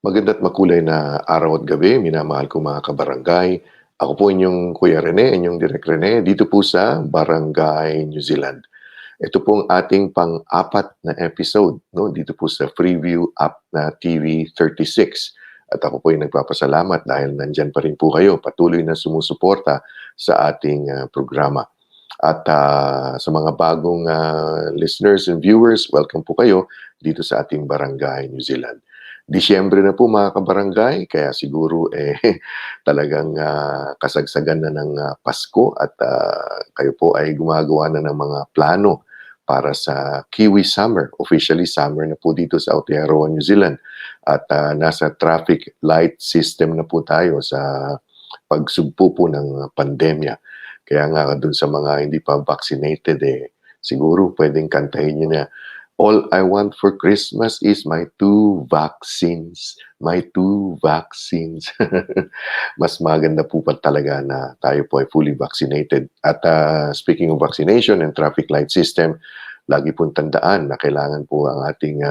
Maganda't makulay na araw at gabi, minamahal kong mga kabarangay. Ako po inyong Kuya Rene, inyong Direk Rene, dito po sa Barangay New Zealand. Ito pong ating pang-apat na episode, no? Dito po sa Freeview ApnaTV-36. At ako po ay nagpapasalamat dahil nandyan pa rin po kayo, patuloy na sumusuporta sa ating programa. At sa mga bagong listeners and viewers, welcome po kayo dito sa ating Barangay New Zealand. Disyembre na po mga kabarangay, kaya siguro talagang kasagsagan na ng Pasko at kayo po ay gumagawa na ng mga plano para sa Kiwi Summer. Officially summer na po dito sa Aotearoa, New Zealand. At nasa traffic light system na po tayo sa pagsugpo po ng pandemya. Kaya nga dun sa mga hindi pa vaccinated siguro pwedeng kantahin nyo na, "All I want for Christmas is my 2 vaccines, my 2 vaccines." Mas maganda po pa talaga na tayo po ay fully vaccinated. At speaking of vaccination and traffic light system, lagi pong tandaan na kailangan po ang ating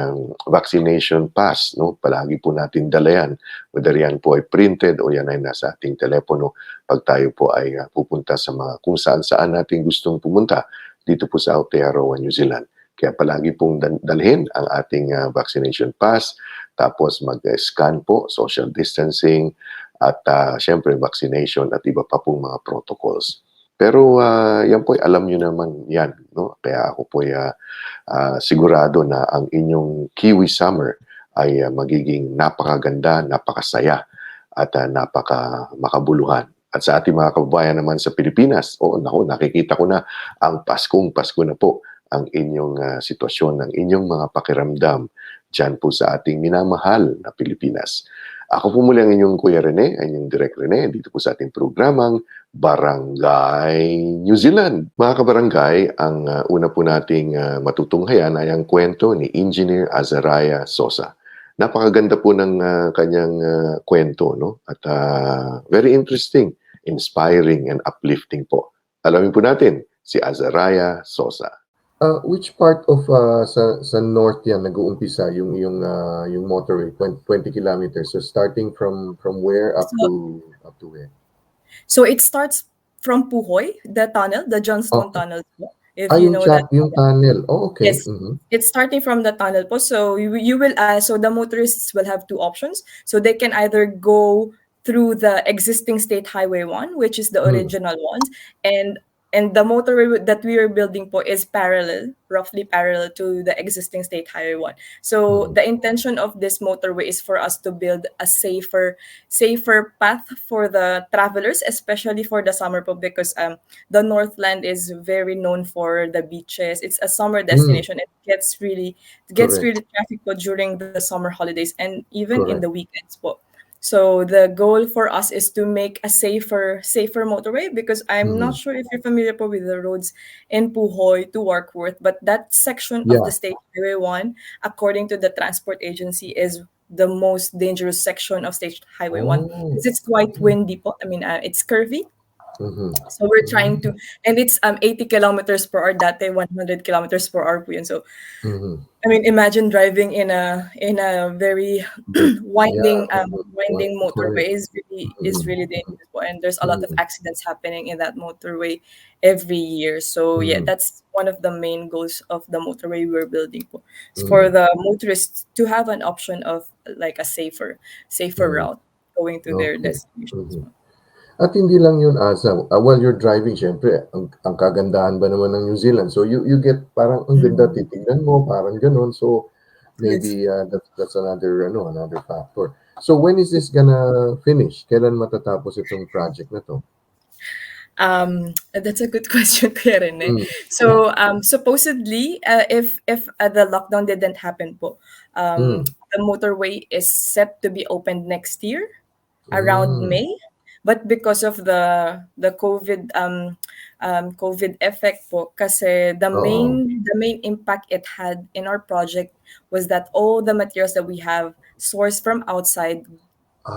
vaccination pass, no? Palagi po natin dala yan, whether yan po ay printed o yan ay nasa ating telepono pag tayo po ay pupunta sa mga kung saan-saan natin gustong pumunta dito po sa Aotearoa, New Zealand. Kaya palagi pong dalhin ang ating vaccination pass, tapos mag-scan po, social distancing, at syempre vaccination at iba pa pong mga protocols. Pero yan po, alam nyo naman yan, no? Kaya ako po sigurado na ang inyong Kiwi Summer ay magiging napakaganda, napakasaya, at napaka-makabuluhan. At sa ating mga kababayan naman sa Pilipinas, nakikita ko na ang Paskong Pasko na po ang inyong sitwasyon, ang inyong mga pakiramdam dyan po sa ating minamahal na Pilipinas. Ako po muli ang inyong Kuya Rene, ang inyong Direk Rene, dito po sa ating programang Barangay New Zealand. Mga kabarangay, ang una po nating matutunghayan ay ang kwento ni Engineer Azariah Sosa. Napakaganda po ng kanyang kwento, no? At very interesting, inspiring, and uplifting po. Alamin po natin si Azariah Sosa. Which part of sa north yan nag-uumpisa yung motorway, 20 kilometers. So starting from where up to where? So it starts from Puhoy, the tunnel, the Johnstone tunnel. If you know that yung tunnel. Oh, okay. Yes, it's starting from the tunnel po. So you will so the motorists will have 2 options. So they can either go through the existing State Highway 1, which is the original ones, and the motorway that we are building po is roughly parallel to the existing State Highway 1. So the intention of this motorway is for us to build a safer path for the travelers, especially for the summer po, because the Northland is very known for the beaches. It's a summer destination. It gets really traffic po during the summer holidays and even in the weekends po. So the goal for us is to make a safer motorway, because I'm not sure if you're familiar po with the roads in Puhoy to Warkworth, but that section of the State Highway 1, according to the transport agency, is the most dangerous section of State Highway 1 because it's quite windy po. I mean, it's curvy. So we're trying to, and it's 80 kilometers per hour, dati 100 kilometers per hour po yun. So I mean, imagine driving in a very winding motorway is really dangerous po, and there's a lot of accidents happening in that motorway every year. So yeah, that's one of the main goals of the motorway we're building po. It's for the motorists to have an option of like a safer route going to their destinations. At hindi lang yun, Asa. While you're driving, syempre, ang kagandahan ba naman ng New Zealand? So you get parang ang ganda, titignan mo, parang ganun. So maybe that's another factor. So when is this gonna finish? Kailan matatapos itong project na to? That's a good question, Kuya Rene. So supposedly, if the lockdown didn't happen po, the motorway is set to be opened next year around May. But because of the COVID COVID effect po, kasi the main impact it had in our project was that all the materials that we have sourced from outside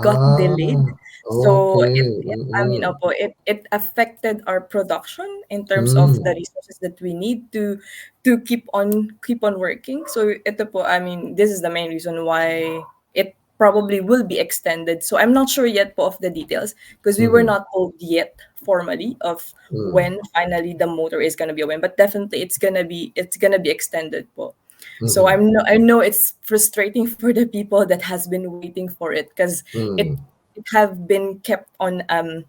got delayed. So it affected our production in terms of the resources that we need to keep on working. So ito po, I mean, this is the main reason why probably will be extended. So I'm not sure yet po of the details because we were Mhm. not told yet formally of Mm. when finally the motor is gonna be open. But definitely it's gonna be extended po. So Mhm. I know it's frustrating for the people that has been waiting for it because it Mm. it have been kept on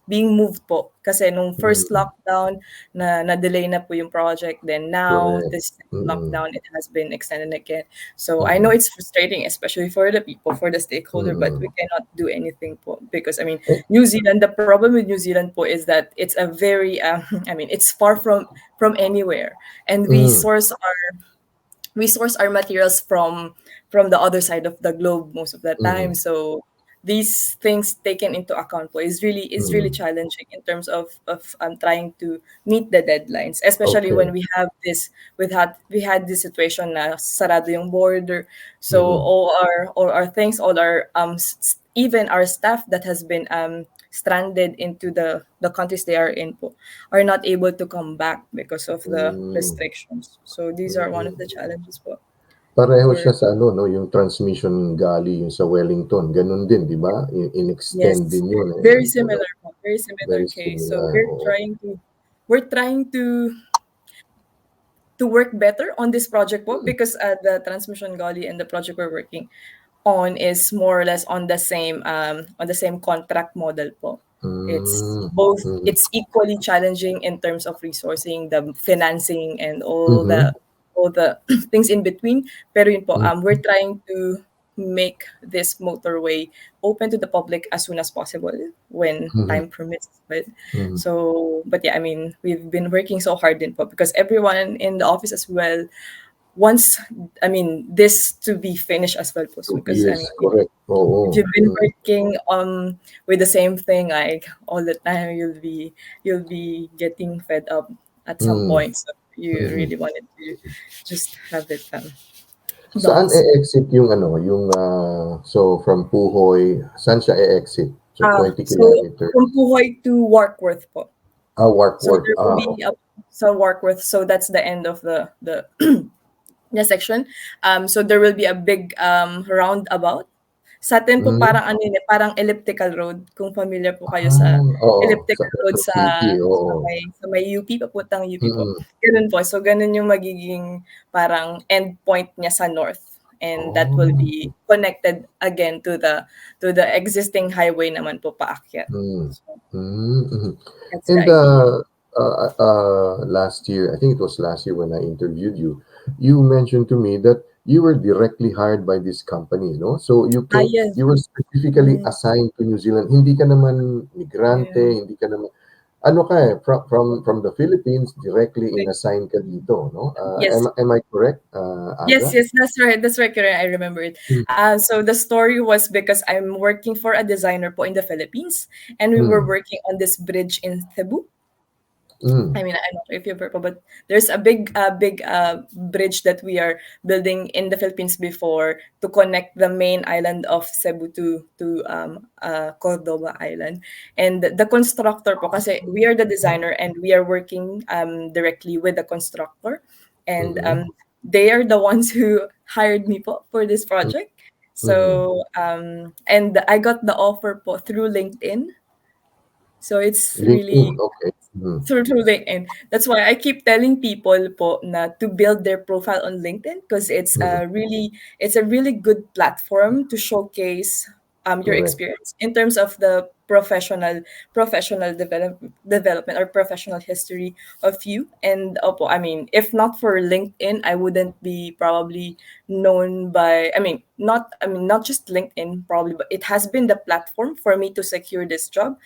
being moved po kasi nung first Mm. lockdown na-delay na po yung project, then now Correct. this Mm. lockdown it has been extended again. So I know Mhm. it's frustrating, especially for the people, for the stakeholder, but Mm. we cannot do anything po because I mean Eh, New Zealand. The problem with New Zealand po is that it's a very I mean it's far from anywhere, and mm. we source our materials from the other side of the globe most of the time. Mm. So these things taken into account po is really Mm. challenging in terms of trying to meet the deadlines, especially Okay. when we had this situation na sarado yung border. So Mhm. all our things, all our even our staff that has been stranded into the countries they are in po are not able to come back because of the Hmm, restrictions. So these are one of the mm. challenges po Pareho for siya sa ano 'no, yung transmission gali yung sa Wellington, gano'n din 'di ba? In-extend yes, din yun, eh, very ano, similar po, very similar very case. So similar, we're oo. trying to we're trying to work better on this project po Mm, because the transmission gully and the project we're working on is more or less on the same contract model po. It's hmm, both mhm, it's equally challenging in terms of resourcing, the financing and mhm, all the things in between. Pero yun po, hmm, we're trying to make this motorway open to the public as soon as possible when mhm, time permits. mhm. But yeah, I mean, we've been working so hard in po because everyone in the office as well wants, I mean, this to be finished as well po. So, because I Yes, mean, correct, if oo, you've been mm, working with the same thing like all the time, you'll be getting fed up at some hmm, point. So you mhm. really wanted to just have it Saan done soon. e-exit yung ano, yung, so from Puhoy, saan siya e-exit? So 20 So kilometers. from Puhoy to Warkworth po. So Warkworth, there will be okay. so Warkworth. So that's the end of the the section. So there will be a big roundabout. Sa atin po Hmm, parang ano yun, eh, parang elliptical road kung familiar po kayo sa oo, sa elliptical road Quezon sa City, sa oo. may UP, papuntang UP po. Mm. Gano'n po. So gano'n yung magiging parang end point niya sa north, and that will Oh. be connected again to the existing highway naman po paakyat. Mm. So Mm, mhm. that's the And, idea. last year, I think it was last year when I interviewed you, you mentioned to me that you were directly hired by this company, no? So Yes. you were specifically Mm, assigned to New Zealand. Hindi ka naman migrante, yeah. hindi ka naman ano ka, eh, from the Philippines, directly inassigned ka dito, no? Yes. Am I correct, Yes, Aza? yes, that's right. That's right, Kiran. I remember it. Hmm, So the story was because I'm working for a designer po in the Philippines, and we were hmm, working on this bridge in Cebu. hmm, I mean, I'm not sure if you've heard, but there's a big bridge that we are building in the Philippines before to connect the main island of Cebu to Cordoba Island. And the constructor po, kasi we are the designer and we are working directly with the constructor, and mhm, they are the ones who hired me po for this hmm, project. mhm. So and I got the offer po through LinkedIn. So it's LinkedIn, really okay. Mhm, through LinkedIn. That's why I keep telling people po na to build their profile on LinkedIn because mhm. it's a really good platform to showcase your Correct. experience in terms of the professional development or professional history of you. And opo, I mean, if not for LinkedIn, I wouldn't be probably known by, not just LinkedIn probably, but it has been the platform for me to secure this job.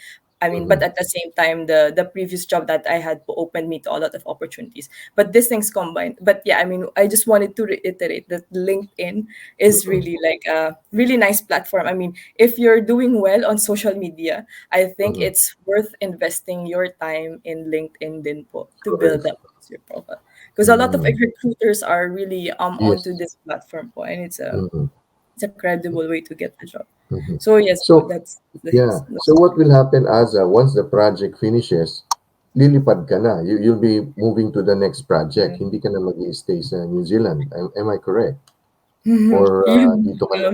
I mean, but Mhm. at the same time, the previous job that I had opened me to a lot of opportunities. But these things combined. But yeah, I mean, I just wanted to reiterate that LinkedIn is Mm, really like a really nice platform. I mean, if you're doing well on social media, I think mhm. it's worth investing your time in LinkedIn din po to build Correct. up your profile. Because a lot of Mm. recruiters are really onto Yes. this platform po, and Mhm, it's a credible way to get the job. mhm. So yes po, So, that's the yeah. So what will happen as, once the project finishes, lilipad ka na. You'll be moving to the next project. yeah. Hindi ka na mag-i-stay sa New Zealand. Am I correct? Mhm. Or, Yun, dito ka na?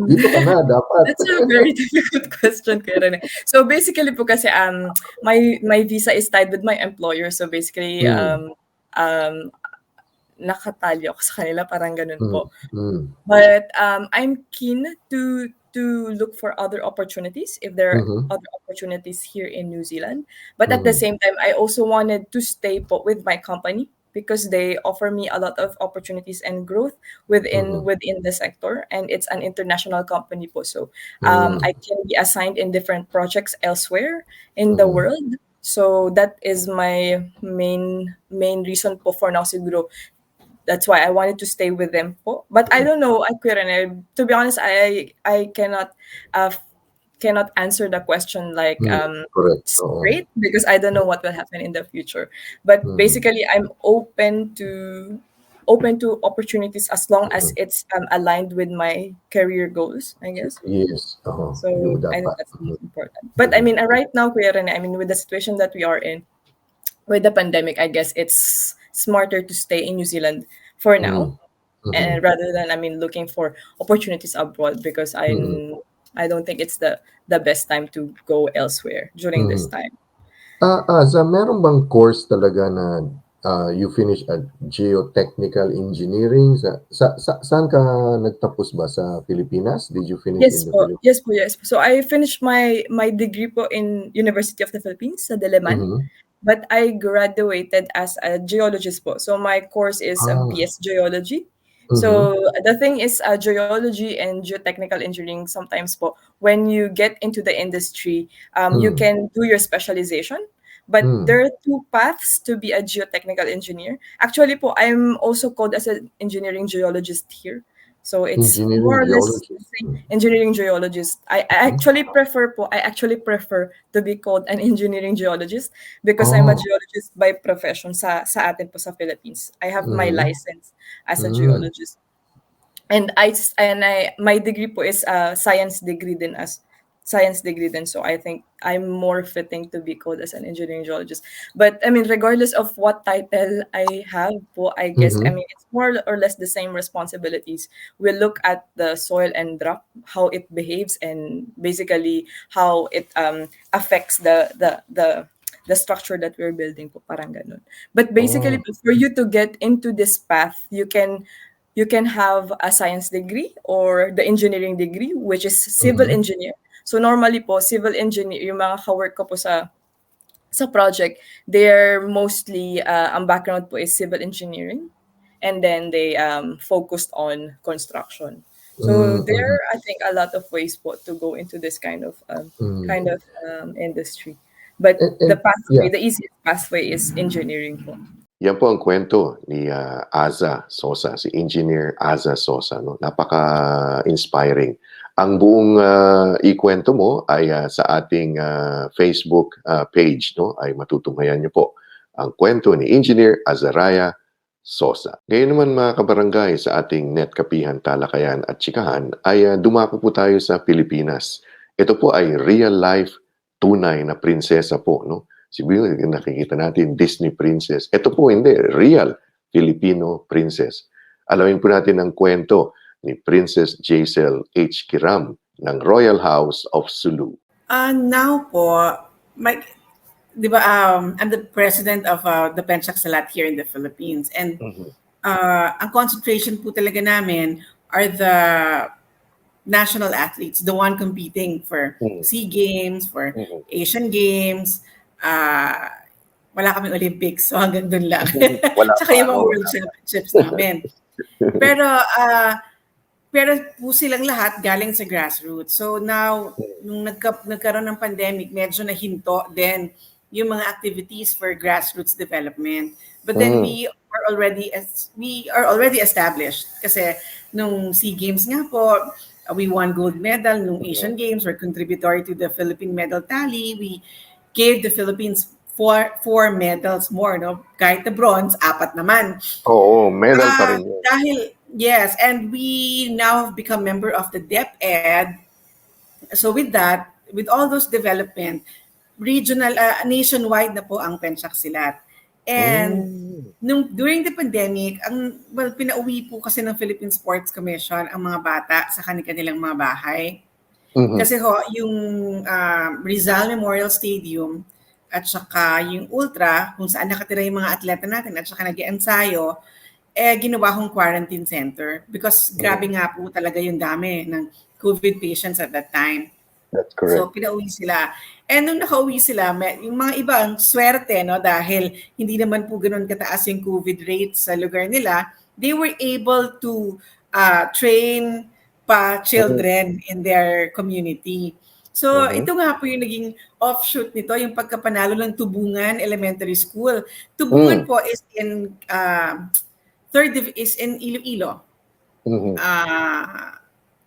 Dito ka na dapat. That's a very difficult question, Kuya Rene. So basically po kasi my visa is tied with my employer. So basically Hmm, nakatalyo ako sa kanila, parang ganun hmm, po. hmm, But I'm keen to look for other opportunities if there are mhm, other opportunities here in New Zealand. But at the mhm, same time, I also wanted to stay po with my company because they offer me a lot of opportunities and growth mhm, within the sector, and it's an international company po. So hmm, I can be assigned in different projects elsewhere in the mhm, world. So that is my main reason po for now siguro. That's why I wanted to stay with them po. But I mhm, don't know, I couldn't. To be honest, I uh, cannot answer the question like hmm. Correct. Oo. straight because I don't know what will happen in the future. But Mhm, basically, I'm open to opportunities as long as mhm. it's aligned with my career goals, I guess. Yes. Oo. So Yung I think dapat. that's the Mhm, most important. But I mhm, mean, right now, Kuya Rene, I mean, with the situation that we are in, with the pandemic, I guess it's smarter to stay in New Zealand for now, mhm, mhm, and rather than I mean looking for opportunities abroad because mhm, I don't think it's the best time to go elsewhere during this mhm. time. Meron bang course talaga na, you finish at Geotechnical Engineering saan ka nagtapos ba, sa Pilipinas? Did you finish in Yes the po, Philippines? yes po, yes po. So I finished my degree po in University of the Philippines sa Diliman. Mhm. But I graduated as a geologist po. So my course is Ah, BS Geology. mhm, So the thing is, geology and geotechnical engineering sometimes po, when you get into the industry, you hmm, can do your specialization. But hmm. there are two paths to be a geotechnical engineer. Actually po, I'm also called as an engineering geologist here. So it's Engineering more or less the geologist. same. Engineering geologist. Mhm. I actually prefer to be called an engineering geologist because I'm a Oh, geologist by profession sa atin po sa Philippines. I have my mhm, license as a hmm, geologist. And I my degree po is a science degree din. So I think I'm more fitting to be called as an engineering geologist. But I mean, regardless of what title I have po, I guess I mhm, mean it's more or less the same responsibilities. We look at the soil and rock, how it behaves, and basically how it affects the structure that we're building po, parang ganun. But basically, oh, po, for you to get into this path, you can have a science degree or the engineering degree, which is civil mhm, engineer. So normally po, civil engineer, yung mga ka-work ko po sa project, they're mostly, ang background po is civil engineering. And then they focused on construction. So hmm, there mhm, are, I think, a lot of ways po to go into this hmm. kind of industry. But And yeah. the easiest pathway is engineering po. Yan po ang kwento ni, Aza Sosa, si Engineer Aza Sosa 'no, napaka-inspiring. Ang buong, ikuwento mo ay, sa ating, Facebook, page 'no, ay matutunghayan niyo po ang kwento ni Engineer Azariah Sosa. Ngayon naman mga kabarangay, sa ating net kapihan, talakayan at chikahan ay, dumako po tayo sa Pilipinas. Ito po ay real life, tunay na prinsesa po 'no. Siguro nakikita natin Disney princess. Ito po hindi, real Filipino princess. Alamin po natin ang kwento ni Princess Jacel H. Kiram ng Royal House of Sulu. Now po, my, di ba, I'm the president of the Penchak Salat here in the Philippines. And Mhm, ang concentration po talaga namin are the national athletes, the one competing for mhm, SEA Games, for mhm. Asian Games. Uh, wala kaming Olympics, so hanggang dun lang. Wala Tsaka pa, yung mga oo. World Championships namin. Pero pero po silang lahat galing sa grassroots. So now, nung nagkaroon ng pandemic, medyo nahinto din yung mga activities for grassroots development. But then Hmm, we are already established kasi nung SEA Games nga po, we won gold medal. Nung mhm. Asian Games, we're contributory to the Philippine medal tally. We gave the Philippines four medals more, no? Kahit the bronze, apat naman. Oo, medal pa rin yun. Dahil, yes, and we now have become member of the DepEd. So with that, with all those development, nationwide na po ang Penchak Silat. And during the pandemic, pinauwi po kasi ng Philippine Sports Commission ang mga bata sa kanilang mga bahay. Kasi yung Rizal Memorial Stadium at saka yung Ultra, kung saan nakatira yung mga atleta natin at saka nag-ensayo, ginawa kong quarantine center because grabe nga po talaga yung dami ng COVID patients at that time. That's correct. So, pinauwi sila. And nung nakauwi sila, yung mga ibang swerte, no, dahil hindi naman po ganun kataas yung COVID rate sa lugar nila, they were able to train pa children in their community. So, ito nga po yung naging offshoot nito, yung pagkapanalo ng Tubungan Elementary School. Tubungan po is in is in Iloilo.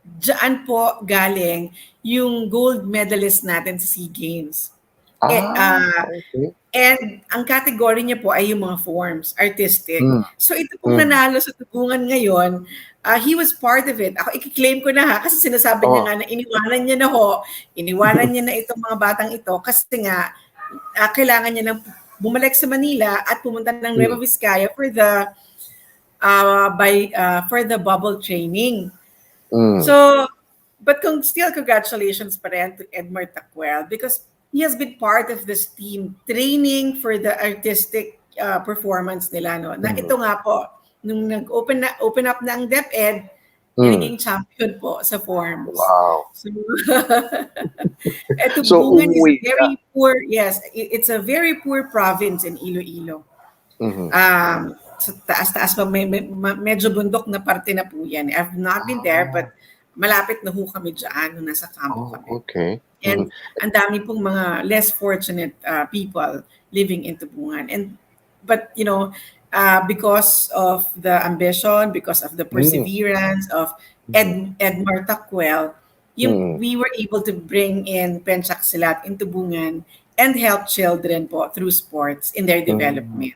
Diyan po galing yung gold medalist natin sa SEA Games. Okay. And ang category niya po ay yung mga forms, artistic. So ito pong nanalo sa Tubungan ngayon, he was part of it. Ako i-claim ko na ha, kasi sinasabi niya nga na iniwanan niya na itong mga batang ito kasi nga kailangan niya nang bumalik sa Manila at pumunta ng Nueva Vizcaya for the bubble training. So, but still congratulations pa rin to Edmar Tacuel because he has been part of this team training for the artistic performance nila. No? Na ito nga po, nung open up na ang DepEd, naging champion po sa forms. Wow. So, Tubungan is very poor. Yes, it's a very poor province in Iloilo. Sa taas-taas pa, medyo bundok na parte na po yan. I've not been there, but malapit na ho kami dyan nung nasa campo kami. Okay. And ang dami pong mga less fortunate people living in Tubungan. But you know, because of the ambition, because of the perseverance of Edmar Tacuel, we were able to bring in Penchak Silat in Tubungan and help children po through sports in their development.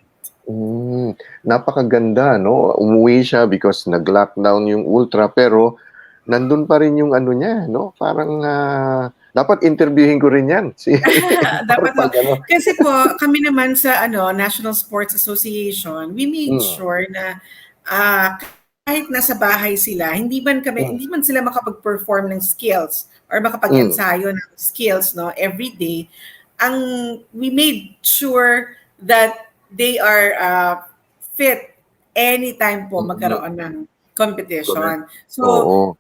Napakaganda, no? Umuwi siya because nag-lockdown yung Ultra, pero nandun pa rin yung ano niya, no? Parang dapat interviewin ko rin yan. Dapat kasi po kami naman sa National Sports Association, we made sure na kahit nasa bahay sila, hindi man sila makapag-perform ng skills or makapag-ensayo ng skills, no, every day. We made sure that they are fit anytime po magkaroon ng competition. So,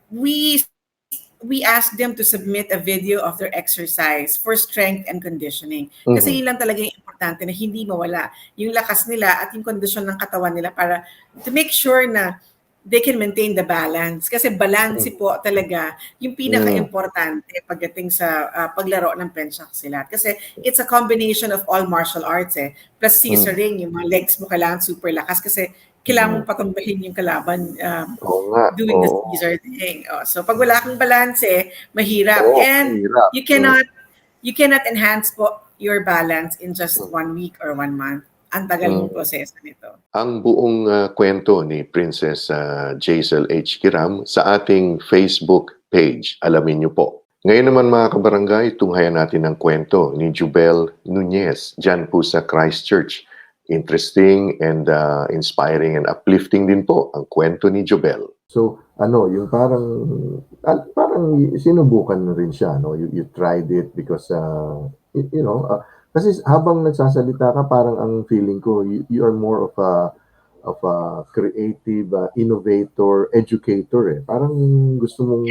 we asked them to submit a video of their exercise for strength and conditioning. Kasi yun lang talaga yung importante na hindi mawala yung lakas nila at yung kondisyon ng katawan nila para to make sure na they can maintain the balance. Kasi balance po talaga yung pinaka-importante pagdating sa paglaro ng Penchak Silat. Kasi it's a combination of all martial arts plus scissoring, yung mga legs mo kailangan super lakas kasi kailangan mong patumbahin yung kalaban doing the scissor thing. So pag wala kang balance, mahirap. And you cannot enhance po your balance in just 1 week or 1 month. Ang tagal ng proseso nito. Ang buong kwento ni Princess Jacel H. Kiram sa ating Facebook page. Alamin niyo po. Ngayon naman mga kabarangay, tunghayan natin ang kwento ni Jobelle Nunez dyan po sa Christchurch. Interesting and inspiring and uplifting din po ang kwento ni Jobelle. So, yung parang sinubukan na rin siya, no? You tried it because kasi habang nagsasalita ka, parang ang feeling ko, you are more of a creative, innovator, educator. Parang gusto mong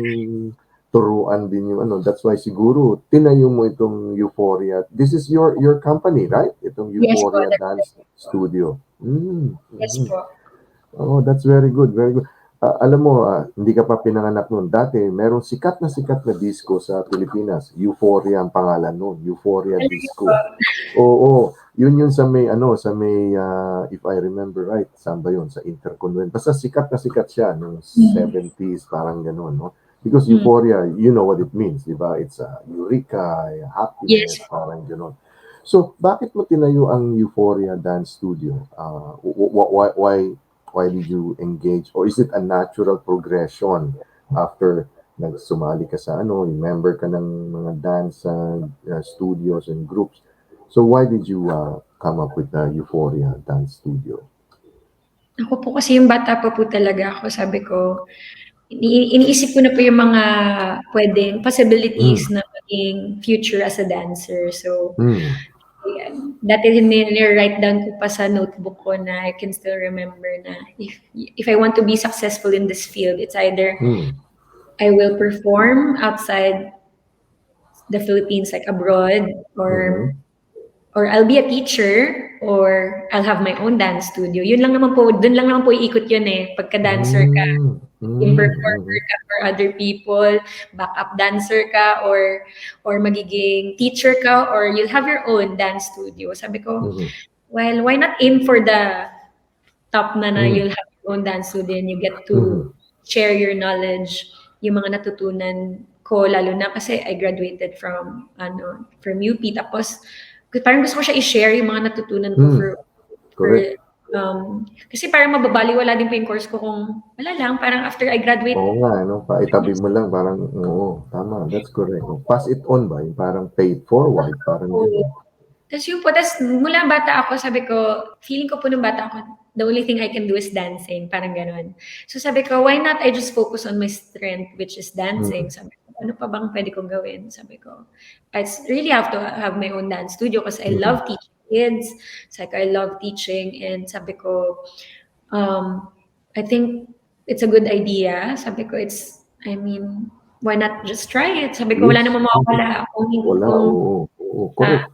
turuan din yung That's why siguro tinayo mo itong Euphoria. This is your company, right? Itong Euphoria Dance Studio. Yes po. Oh, that's very good, very good. Alam mo, hindi ka pa pinanganak noon. Dati, merong sikat na disco sa Pilipinas. Euphoria ang pangalan noon. Euphoria Disco. Oo, yun sa may, if I remember right, saan ba yun? Sa Interconvent. Basta sikat na sikat siya noong 70s, parang gano'n, no? Because Euphoria, you know what it means, di ba? It's eureka, happiness, parang gano'n. So, bakit mo tinayo ang Euphoria Dance Studio? Why did you engage? Or is it a natural progression after nagsumali ka sa member ka ng mga dance studios and groups? So why did you come up with the Euphoria Dance Studio? Ako po kasi yung bata pa po talaga ako, sabi ko, iniisip ko na po yung mga pwedeng possibilities na maging future as a dancer. So, dati nire-write down ko pa sa notebook ko na I can still remember na if I want to be successful in this field, it's either I will perform outside the Philippines, like abroad, or I'll be a teacher, or I'll have my own dance studio. Yun lang naman po, dun lang naman po iikot yun eh. Pagka-dancer ka, yung performer ka for other people, backup dancer ka, or magiging teacher ka, or you'll have your own dance studio. Sabi ko, well, why not aim for the top na you'll have your own dance studio and you get to share your knowledge, yung mga natutunan ko, lalo na kasi I graduated from UP, tapos parang gusto ko siya i-share yung mga natutunan ko kasi parang mababaliwala din po yung course ko kung wala lang, parang after I graduate. Oo nga, paitabi mo lang, parang, tama, that's correct. Pass it on ba? Yung parang paid forward, parang gano'n. Tapos mula bata ako, sabi ko, feeling ko po nung bata ako, the only thing I can do is dancing, parang gano'n. So sabi ko, why not I just focus on my strength, which is dancing. Sabi ko, ano pa bang pwede kong gawin? Sabi ko, I really have to have my own dance studio because I love teaching kids. It's like I love teaching, and sabi ko, I think it's a good idea. Sabi ko, why not just try it? Sabi ko, wala namang mawawala. Correct.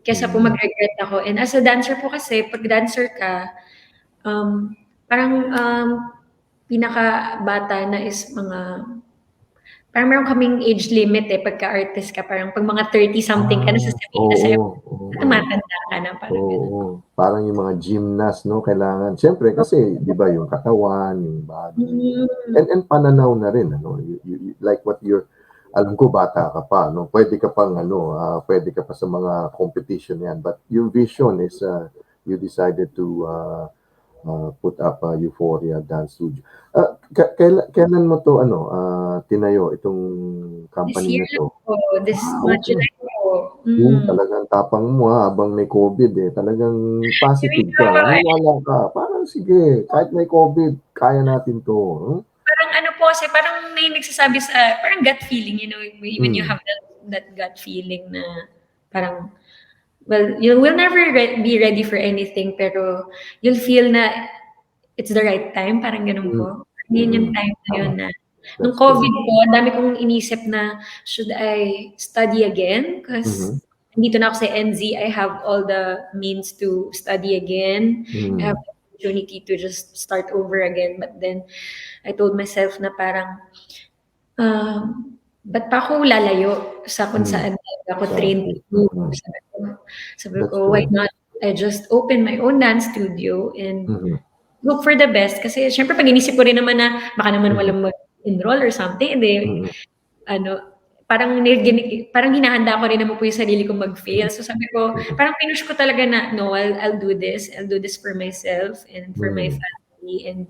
Kesa po mag-regret ako. And as a dancer po kasi, pag dancer ka, parang pinaka-bata na is parang meron kaming age limit eh, pagka-artist ka. Parang pag mga 30-something ka, nasasabihin na sa'yo, tumatanda ka na. Parang yung mga gymnast, kailangan. Siyempre, kasi, di ba, yung katawan, yung body, and pananaw na rin, like what you're, alam ko, bata ka pa, pwede ka pang, pwede ka pa sa mga competition yan, but your vision is, you decided to put up a Euphoria Dance Studio. Kailan mo to tinayo itong company na to? This July po. Talagang tapang mo habang may COVID eh. Talagang positive ka. Wala ka. Parang sige, kahit may COVID, kaya natin to. Parang kasi parang may nagsasabi parang gut feeling, when you have that gut feeling na parang, well, you will never be ready for anything, pero you'll feel na it's the right time, parang ganun po. Yun yung time na yun na, nung COVID po, dami kong inisip na, should I study again? Because dito na ako sa NZ, I have all the means to study again. I have the opportunity to just start over again. But then, I told myself na parang, ba't pa ako lalayo sa kung saan ako trained to? Sabi ko, why not I just open my own dance studio and look for the best? Kasi syempre pag inisip ko rin naman na baka naman walang mag-enroll or something, and then, parang hinahanda ko rin naman po yung sarili ko mag-fail. So sabi ko, parang pinush ko talaga na, no, I'll do this. I'll do this for myself and for my family. And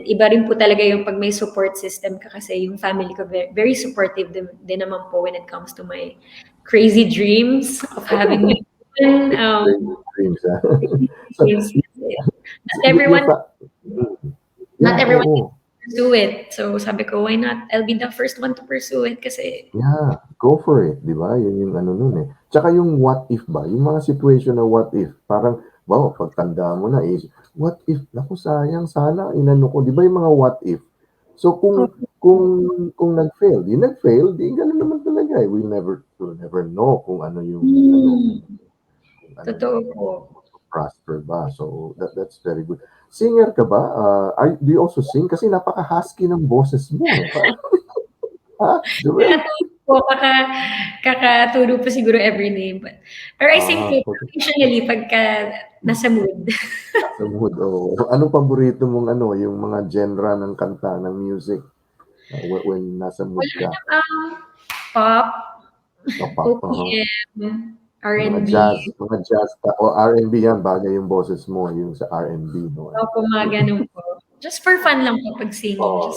iba rin po talaga yung pag may support system ka, kasi yung family ko very supportive din naman po when it comes to my crazy dreams of having my own dreams. Not everyone can pursue it. So sabi ko, why not? I'll be the first one to pursue it kasi. Yeah, go for it, di ba? Yun yung nun eh. Tsaka yung what if ba? Yung mga situation na what if. Parang, wow, pagtanda mo na is, what if? Naku, sayang, sana, inano ko. Di ba yung mga what if? So kung nag-fail, di gano'n naman talaga eh. We'll never know kung ano yung Totoo po. Prosper ba? So that's very good. Singer ka ba? Do you also sing? Kasi napaka-husky ng boses mo. Jobelle? Po, kakatulog po siguro everyday. Pero I sing po occasionally pagka nasa mood. Nasa mood, Anong paborito mong yung mga genre ng kanta, ng music? When nasa mood ka? Pop, Pop, OPM, R&B. Mga jazz o R&B yan, bagay yung boses mo, yung sa R&B. Opo, mga ganun po. Just for fun lang po pag singing.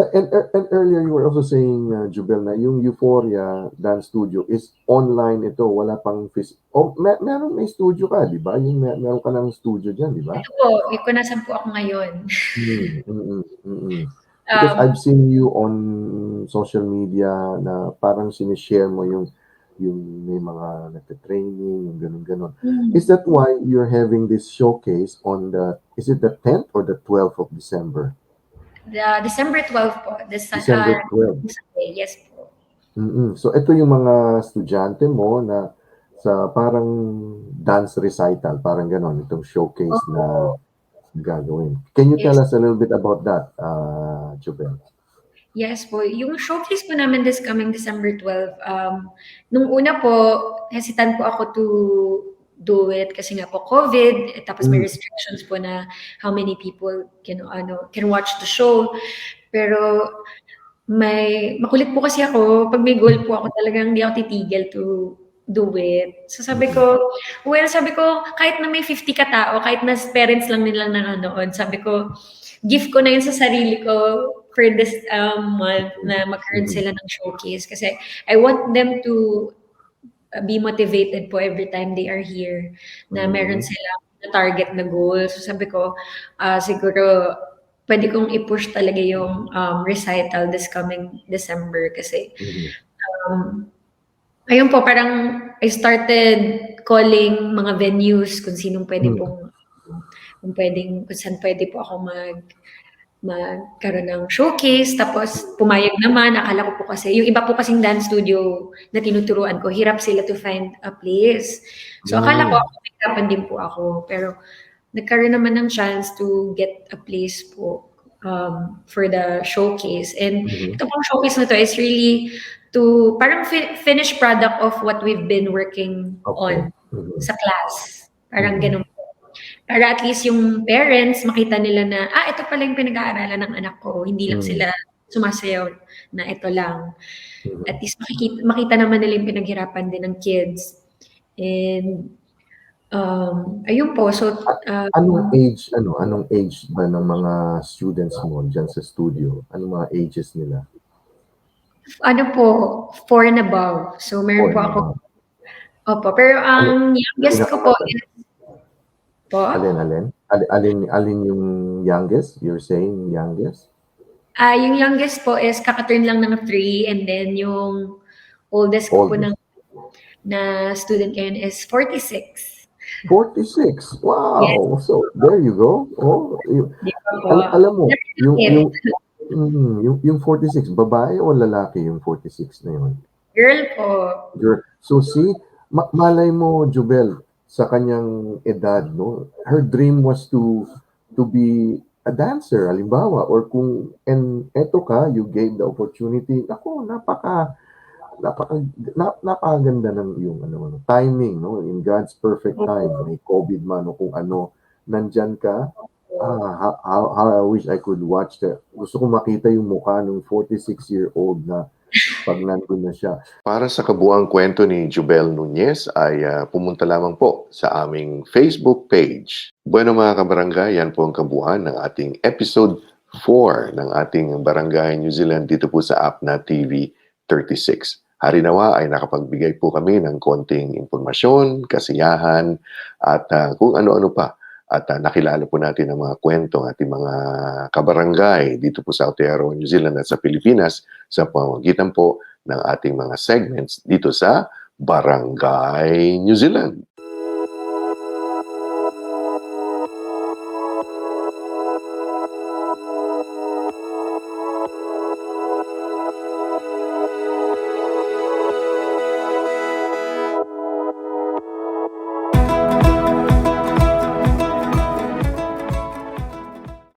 And earlier you were also saying, Jobelle, na yung Euphoria Dance Studio is online ito, wala pang may studio ka, di ba? Meron ka ng studio dyan, di ba? Ito po, kung nasan po ako ngayon. Because I've seen you on social media na parang sinishare mo yung may mga nagte-training, yung ganun-ganon. Is that why you're having this showcase on is it the 10th or the 12th of December? The December 12 po. December 12. Yes po. So ito yung mga estudyante mo na sa parang dance recital, parang ganon, itong showcase na gagawin. Can you tell us a little bit about that, Jobelle? Yes po. Yung showcase po namin this coming December 12, nung una po, hesitant po ako to do it kasi nga po COVID, tapos may restrictions po na how many people can watch the show. Pero makulit po kasi ako, pag may goal po ako talagang hindi ako titigil to do it. So sabi ko, kahit na may 50 katao, kahit na parents lang nilang nanonood, sabi ko, gift ko na yun sa sarili ko for this month na magkaroon sila ng showcase kasi I want them to be motivated po every time they are here na meron silang target na goal. So sabi ko, siguro pwede kong i-push talaga yung recital this coming December kasi ayun po, parang I started calling mga venues kung sinong pwede pong kung saan pwede po ako magkaroon ng showcase, tapos pumayag naman. Akala ko po kasi, yung iba po kasing dance studio na tinuturuan ko, hirap sila to find a place. So akala ko, mahirapan din po ako. Pero nagkaroon naman ng chance to get a place po for the showcase. And ito pong showcase na to is really to, parang finished product of what we've been working on sa class. Parang ganun. Para at least yung parents, makita nila na, ito pala yung pinag-aaralan ng anak ko. Hindi lang sila sumasayaw na ito lang. At least makita naman nila yung pinaghirapan din ng kids. And, ayun po. So, anong age ba ng mga students mo dyan sa studio? Anong mga ages nila? Ano po, 4 and above. So, meron po ako. Opo. Pero ang youngest ko po is po? Alin yung youngest? You're saying youngest? Yung youngest po is kaka-turn lang ng 3 and then yung oldest ko po na student ngayon is 46. 46? Wow! Yes. So, there you go. Alam mo, yung 46, babae o lalaki yung 46 na yun? Girl po. Girl. So, see, malay mo, Jobelle, sa kanyang edad, no? Her dream was to be a dancer, halimbawa, or eto ka, you gave the opportunity. Ako, napakaganda ng yung timing, no? In God's perfect time, may COVID man o kung ano, nandyan ka. How I wish I could watch that. Gusto ko makita yung mukha ng 46-year-old na pag nandun na siya. Para sa kabuuang kwento ni Jobelle Nunez ay pumunta lamang po sa aming Facebook page. Bueno mga kabarangay, yan po ang kabuuan ng ating episode 4 ng ating Barangay New Zealand dito po sa ApnaTV-36. Harinawa ay nakapagbigay po kami ng konting impormasyon, kasiyahan at kung ano-ano pa. At nakilala po natin ang mga kwento ng ating mga kabarangay dito po sa Aotearoa, New Zealand at sa Pilipinas sa pamamagitan po ng ating mga segments dito sa Barangay New Zealand.